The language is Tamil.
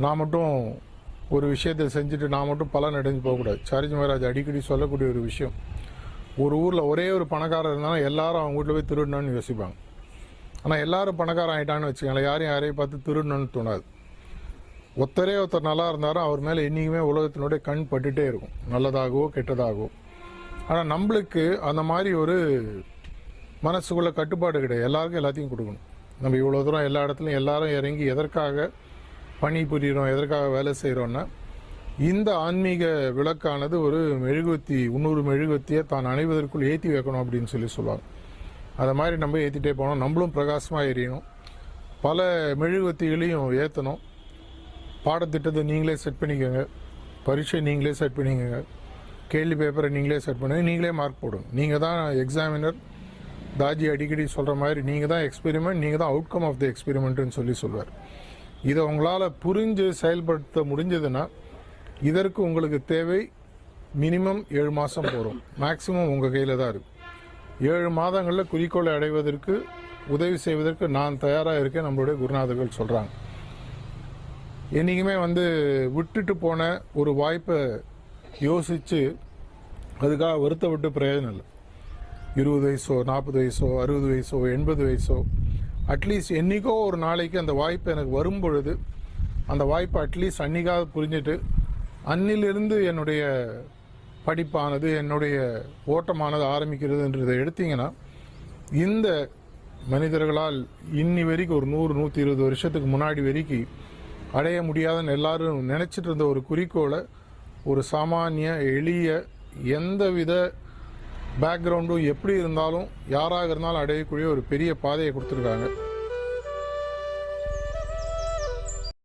நான் மட்டும் ஒரு விஷயத்தை செஞ்சுட்டு நான் மட்டும் பலன் அடைஞ்சு போகக்கூடாது. சாரிஜி மகாராஜ் அடிக்கடி சொல்லக்கூடிய ஒரு விஷயம், ஒரு ஊரில் ஒரே ஒரு பணக்காரர் இருந்தாலும் எல்லாரும் அவங்க வீட்டில் போய் திருடணும்னு யோசிப்பாங்க. ஆனால் எல்லாரும் பணக்காரன் ஆகிட்டான்னு வச்சுக்கோங்களேன், யாரையும் பார்த்து திருடணும்னு தோணாது. ஒருத்தர் நல்லா இருந்தாலும் அவர் மேலே என்றைக்குமே உலகத்தினுடைய கண் பட்டுகிட்டே இருக்கும், நல்லதாகவோ கெட்டதாகவோ. ஆனால் நம்மளுக்கு அந்த மாதிரி ஒரு மனசுக்குள்ளே கட்டுப்பாடு கிடையாது. எல்லாருக்கும் எல்லாத்தையும் கொடுக்கணும். நம்ம இவ்வளோ தூரம் எல்லா இடத்துலையும் எல்லாரும் இறங்கி எதற்காக பணி புரிகிறோம், எதற்காக வேலை செய்கிறோன்னா, இந்த ஆன்மீக விளக்கானது ஒரு மெழுகுவத்தி, 300 மெழுகுவத்தியை தான் அணைவதற்குள் ஏற்றி வைக்கணும் அப்படின்னு சொல்லுவாங்க. அதை மாதிரி நம்ம ஏற்றிட்டே போனோம், நம்மளும் பிரகாசமாக எரியணும். பல மெழுகுவத்திகளையும் ஏற்றணும். பாடத்திட்டத்தை நீங்களே செட் பண்ணிக்கோங்க, பரீட்சை நீங்களே செட் பண்ணிக்கோங்க, கேள்வி பேப்பரை நீங்களே செட் பண்ணுங்க, நீங்களே மார்க் போடுங்க. நீங்கள் தான் எக்ஸாமினர். தாஜி அடிக்கடி சொல்கிற மாதிரி நீங்கள் தான் எக்ஸ்பெரிமெண்ட், நீங்கள் தான் அவுட்கம் ஆஃப் த எக்ஸ்பெரிமெண்ட்டுன்னு சொல்லுவார். இதை உங்களால் புரிஞ்சு செயல்படுத்த முடிஞ்சதுன்னா இதற்கு உங்களுக்கு தேவை மினிமம் 7 மாதம் போகிறோம், மேக்சிமம் உங்கள் கையில் தான் இருக்குது. 7 மாதங்களில் குறிக்கோளை அடைவதற்கு உதவி செய்வதற்கு நான் தயாராக இருக்கேன், நம்மளுடைய குருநாதர்கள் சொல்கிறாங்க. என்றைக்குமே விட்டுட்டு போன ஒரு வாய்ப்பை யோசித்து அதுக்காக வருத்தப்பட்டு பிரயோஜனம் இல்லை. 20 வயசோ 40 வயசோ 60 வயசோ 80 வயசோ, அட்லீஸ்ட் என்றைக்கோ ஒரு நாளைக்கு அந்த வாய்ப்பு எனக்கு வரும் பொழுது அந்த வாய்ப்பை அட்லீஸ்ட் அன்றைக்காவது புரிஞ்சுட்டு அன்னிலிருந்து என்னுடைய படிப்பானது, என்னுடைய ஓட்டமானது ஆரம்பிக்கிறதுன்றதை எடுத்தீங்கன்னா, இந்த மனிதர்களால் இன்னி வரைக்கும் ஒரு 100-120 வருஷத்துக்கு முன்னாடி வரைக்கும் அடைய முடியாதுன்னு எல்லாரும் நினச்சிட்டு இருந்த ஒரு குறிக்கோளை ஒரு சாமானிய எளிய எந்தவித பேக்ரவுண்டும் எப்படி இருந்தாலும் யாராக இருந்தாலும் அடையக்கூடிய ஒரு பெரிய பாதையை கொடுத்துருக்காங்க.